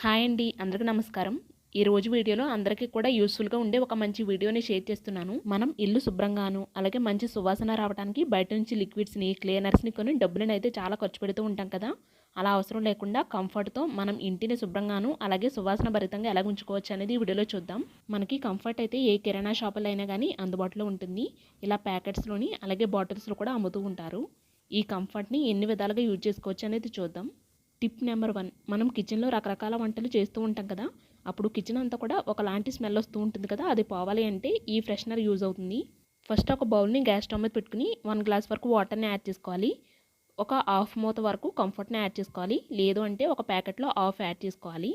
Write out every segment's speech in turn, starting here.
Hi అండి, అందరికీ నమస్కారం. ఈ రోజు వీడియోలో అందరికీ కూడా యూస్ఫుల్గా ఉండే ఒక మంచి వీడియోని షేర్ చేస్తున్నాను. మనం ఇల్లు శుభ్రంగాను అలాగే మంచి సువాసన రావడానికి బయట నుంచి లిక్విడ్స్ని క్లీనర్స్ని కొని డబ్బులను అయితే చాలా ఖర్చు పెడుతూ ఉంటాం కదా. అలా అవసరం లేకుండా కంఫర్ట్తో మనం ఇంటిని శుభ్రంగాను అలాగే సువాసన భరితంగా ఎలా ఉంచుకోవచ్చు అనేది ఈ వీడియోలో చూద్దాం. మనకి కంఫర్ట్ అయితే ఏ కిరాణా షాపులో అయినా కానీ అందుబాటులో ఉంటుంది. ఇలా ప్యాకెట్స్లోని అలాగే బాటిల్స్లో కూడా అమ్ముతూ ఉంటారు. ఈ కంఫర్ట్ని ఎన్ని విధాలుగా యూజ్ చేసుకోవచ్చు అనేది చూద్దాం. టిప్ నెంబర్ 1, మనం కిచెన్లో రకరకాల వంటలు చేస్తూ ఉంటాం కదా. అప్పుడు కిచెన్ అంతా కూడా ఒకలాంటి స్మెల్ వస్తూ ఉంటుంది కదా. అది పోవాలి అంటే ఈ ఫ్రెషనర్ యూజ్ అవుతుంది. ఫస్ట్ ఒక బౌల్ని గ్యాస్ స్టవ్ మీద పెట్టుకుని 1 గ్లాస్ వరకు వాటర్ని యాడ్ చేసుకోవాలి. ఒక హాఫ్ మూత వరకు కంఫర్ట్ని యాడ్ చేసుకోవాలి. లేదు అంటే ఒక ప్యాకెట్లో హాఫ్ యాడ్ చేసుకోవాలి.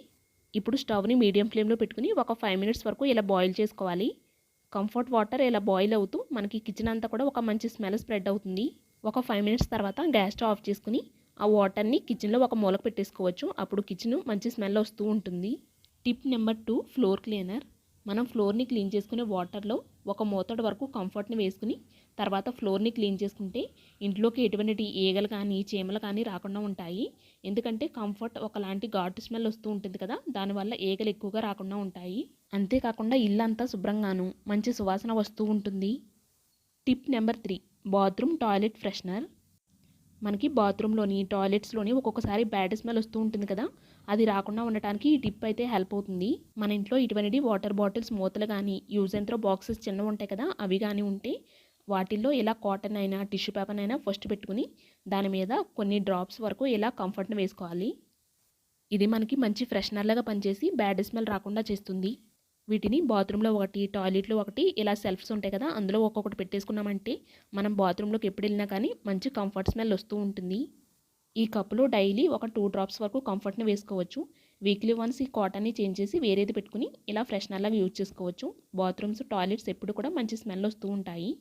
ఇప్పుడు స్టవ్ని మీడియం ఫ్లేమ్లో పెట్టుకుని ఒక 5 మినిట్స్ వరకు ఇలా బాయిల్ చేసుకోవాలి. కంఫర్ట్ వాటర్ ఇలా బాయిల్ అవుతూ మనకి కిచెన్ అంతా కూడా ఒక మంచి స్మెల్ స్ప్రెడ్ అవుతుంది. ఒక 5 మినిట్స్ తర్వాత గ్యాస్ స్టవ్ ఆఫ్ చేసుకుని ఆ వాటర్ని కిచెన్లో ఒక మూలకు పెట్టేసుకోవచ్చు. అప్పుడు కిచెన్ మంచి స్మెల్ వస్తూ ఉంటుంది. Tip number 2, floor cleaner. మనం ఫ్లోర్ని క్లీన్ చేసుకునే వాటర్లో ఒక మోతాడు వరకు కంఫర్ట్ని వేసుకుని తర్వాత ఫ్లోర్ని క్లీన్ చేసుకుంటే ఇంట్లోకి ఎటువంటి ఈగలు కానీ చీమలు కానీ రాకుండా ఉంటాయి. ఎందుకంటే కంఫర్ట్ ఒకలాంటి ఘాటు స్మెల్ వస్తూ ఉంటుంది కదా, దానివల్ల ఈగలు ఎక్కువగా రాకుండా ఉంటాయి. అంతేకాకుండా ఇల్లంతా శుభ్రంగాను మంచి సువాసన వస్తూ ఉంటుంది. Tip number 3, bathroom toilet freshener. మనకి బాత్రూంలోని టాయిలెట్స్లోని ఒక్కొక్కసారి బ్యాడ్ స్మెల్ వస్తూ ఉంటుంది కదా. అది రాకుండా ఉండటానికి ఈ టిప్ అయితే హెల్ప్ అవుతుంది. మన ఇంట్లో ఇటువంటి వాటర్ బాటిల్స్ మూతలు కానీ యూజ్ అండ్ త్రో బాక్సెస్ చిన్నవి ఉంటాయి కదా, అవి కానీ ఉంటే వాటిల్లో ఇలా కాటన్ అయినా టిష్యూ పేపర్ అయినా ఫస్ట్ పెట్టుకుని దాని మీద కొన్ని డ్రాప్స్ వరకు ఇలా కంఫర్ట్ని వేసుకోవాలి. ఇది మనకి మంచి ఫ్రెషనర్లాగా పనిచేసి బ్యాడ్ స్మెల్ రాకుండా చేస్తుంది. వీటిని బాత్రూంలో ఒకటి, టాయిలెట్లో ఒకటి, ఇలా సెల్ఫ్స్ ఉంటాయి కదా, అందులో ఒక్కొక్కటి పెట్టేసుకున్నామంటే మనం బాత్రూంలోకి ఎప్పుడు వెళ్ళినా కానీ మంచి కంఫర్ట్ స్మెల్ వస్తూ ఉంటుంది. ఈ కప్పులో డైలీ ఒక 2 డ్రాప్స్ వరకు కంఫర్ట్ని వేసుకోవచ్చు. వీక్లీ వన్స్ ఈ కాటన్ని చేంజ్ చేసి వేరేది పెట్టుకుని ఇలా ఫ్రెషనర్లాగా యూజ్ చేసుకోవచ్చు. బాత్రూమ్స్ టాయిలెట్స్ ఎప్పుడు కూడా మంచి స్మెల్ వస్తూ ఉంటాయి.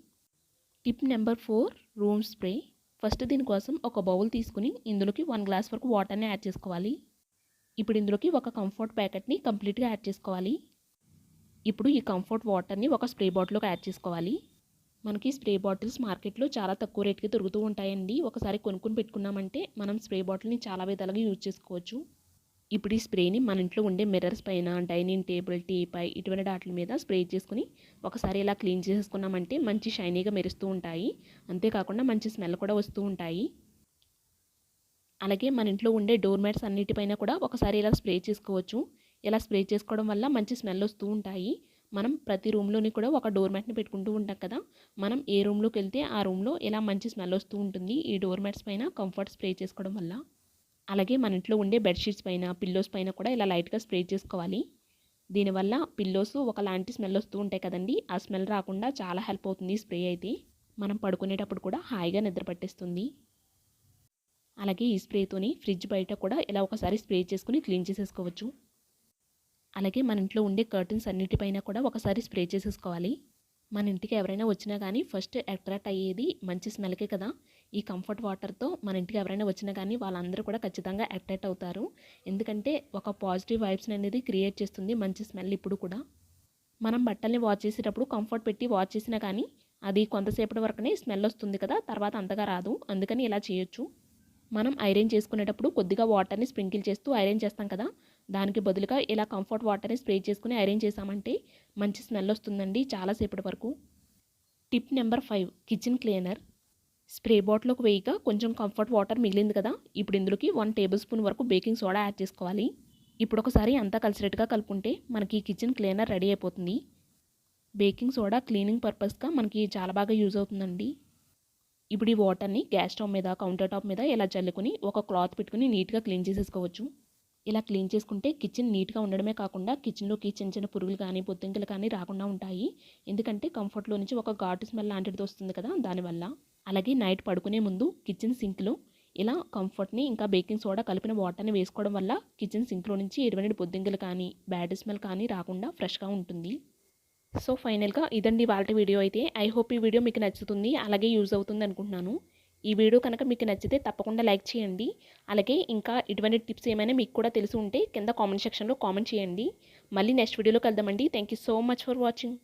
Tip number 4, room spray. First దీనికోసం ఒక బౌల్ తీసుకుని ఇందులోకి 1 గ్లాస్ వరకు వాటర్ని యాడ్ చేసుకోవాలి. ఇప్పుడు ఇందులోకి ఒక కంఫర్ట్ ప్యాకెట్ని కంప్లీట్గా యాడ్ చేసుకోవాలి. ఇప్పుడు ఈ కంఫర్ట్ వాటర్ని ఒక స్ప్రే బాటిల్లోకి యాడ్ చేసుకోవాలి. మనకి స్ప్రే బాటిల్స్ మార్కెట్లో చాలా తక్కువ రేట్కి దొరుకుతూ ఉంటాయండి. ఒకసారి కొనుక్కొని పెట్టుకున్నామంటే మనం స్ప్రే బాటిల్ని చాలా విధాలుగా యూజ్ చేసుకోవచ్చు. ఇప్పుడు ఈ స్ప్రేని మన ఇంట్లో ఉండే మిర్రర్స్ పైన, డైనింగ్ టేబుల్, టీపై ఇటువంటి వాటి మీద స్ప్రే చేసుకుని ఒకసారి ఇలా క్లీన్ చేసుకున్నామంటే మంచి షైనీగా మెరుస్తూ ఉంటాయి. అంతేకాకుండా మంచి స్మెల్ కూడా వస్తూ ఉంటాయి. అలాగే మన ఇంట్లో ఉండే డోర్ మ్యాట్స్ అన్నిటిపైన కూడా ఒకసారి ఇలా స్ప్రే చేసుకోవచ్చు. ఇలా స్ప్రే చేసుకోవడం వల్ల మంచి స్మెల్ వస్తూ ఉంటాయి. మనం ప్రతి రూమ్లోని కూడా ఒక డోర్ మ్యాట్ని పెట్టుకుంటూ ఉంటాం కదా. మనం ఏ రూమ్లోకి వెళ్తే ఆ రూమ్లో ఇలా మంచి స్మెల్ వస్తూ ఉంటుంది ఈ డోర్ మ్యాట్స్ పైన కంఫర్ట్ స్ప్రే చేసుకోవడం వల్ల. అలాగే మన ఇంట్లో ఉండే బెడ్షీట్స్ పైన, పిల్లోస్ పైన కూడా ఇలా లైట్గా స్ప్రే చేసుకోవాలి. దీనివల్ల పిల్లోస్ ఒకలాంటి స్మెల్ వస్తూ ఉంటాయి కదండి, ఆ స్మెల్ రాకుండా చాలా హెల్ప్ అవుతుంది ఈ స్ప్రే అయితే. మనం పడుకునేటప్పుడు కూడా హాయిగా నిద్ర పట్టేస్తుంది. అలాగే ఈ స్ప్రేతోని ఫ్రిడ్జ్ బయట కూడా ఇలా ఒకసారి స్ప్రే చేసుకుని క్లీన్ చేసేసుకోవచ్చు. అలాగే మన ఇంట్లో ఉండే కర్టన్స్ అన్నిటిపైన కూడా ఒకసారి స్ప్రే చేసేసుకోవాలి. మన ఇంటికి ఎవరైనా వచ్చినా కానీ ఫస్ట్ అట్రాక్ట్ అయ్యేది మంచి స్మెల్కే కదా. ఈ కంఫర్ట్ వాటర్తో మన ఇంటికి ఎవరైనా వచ్చినా కానీ వాళ్ళందరూ కూడా ఖచ్చితంగా అట్రాక్ట్ అవుతారు. ఎందుకంటే ఒక పాజిటివ్ వైబ్స్ అనేది క్రియేట్ చేస్తుంది మంచి స్మెల్. ఇప్పుడు కూడా మనం బట్టల్ని వాష్ చేసేటప్పుడు కంఫర్ట్ పెట్టి వాష్ చేసినా కానీ అది కొంతసేపటి వరకునే స్మెల్ వస్తుంది కదా, తర్వాత అంతగా రాదు. అందుకని ఇలా చేయొచ్చు. మనం ఐరన్ చేసుకునేటప్పుడు కొద్దిగా వాటర్ని స్ప్రింకిల్ చేస్తూ ఐరన్ చేస్తాం కదా, దానికి బదులుగా ఇలా కంఫర్ట్ వాటర్ని స్ప్రే చేసుకుని ఐరన్ చేసామంటే మంచి స్మెల్ వస్తుందండి చాలాసేపటి వరకు. Tip number 5, kitchen cleaner. Spray బాటిల్లోకి వేయక కొంచెం కంఫర్ట్ వాటర్ మిగిలింది కదా, ఇప్పుడు ఇందులోకి 1 టేబుల్ స్పూన్ వరకు బేకింగ్ సోడా యాడ్ చేసుకోవాలి. ఇప్పుడు ఒకసారి అంతా కలిసినట్టుగా కలుపుకుంటే మనకి కిచెన్ క్లీనర్ రెడీ అయిపోతుంది. బేకింగ్ సోడా క్లీనింగ్ పర్పస్గా మనకి చాలా బాగా యూజ్ అవుతుందండి. ఇప్పుడు ఈ వాటర్ని గ్యాస్ స్టవ్ మీద, కౌంటర్ టాప్ మీద ఇలా చల్లుకుని ఒక క్లాత్ పెట్టుకుని నీట్గా క్లీన్ చేసేసుకోవచ్చు. ఇలా క్లీన్ చేసుకుంటే కిచెన్ నీట్గా ఉండడమే కాకుండా కిచెన్లోకి చిన్న చిన్న పురుగులు కానీ బొద్దింకలు కానీ రాకుండా ఉంటాయి. ఎందుకంటే కంఫర్ట్లో నుంచి ఒక ఘాటు స్మెల్ లాంటిది వస్తుంది కదా, దానివల్ల. అలాగే నైట్ పడుకునే ముందు కిచెన్ సింక్లో ఇలా కంఫర్ట్ని ఇంకా బేకింగ్ సోడా కలిపిన వాటర్ని వేసుకోవడం వల్ల కిచెన్ సింక్లో నుంచి ఎటువంటి బొద్దింకలు కానీ బ్యాడ్ స్మెల్ కానీ రాకుండా ఫ్రెష్గా ఉంటుంది. సో ఫైనల్గా ఇదండి ఇవాల్టి వీడియో అయితే. ఐ హోప్ ఈ వీడియో మీకు నచ్చుతుంది, అలాగే యూజ్ అవుతుంది అనుకుంటున్నాను. ఈ వీడియో కనుక మీకు నచ్చితే తప్పకుండా లైక్ చేయండి. అలాగే ఇంకా ఇటువంటి టిప్స్ ఏమైనా మీకు కూడా తెలిసి ఉంటే కింద కామెంట్ సెక్షన్లో కామెంట్ చేయండి. మళ్ళీ నెక్స్ట్ వీడియోలో కలుద్దామండి. Thank you so much for watching.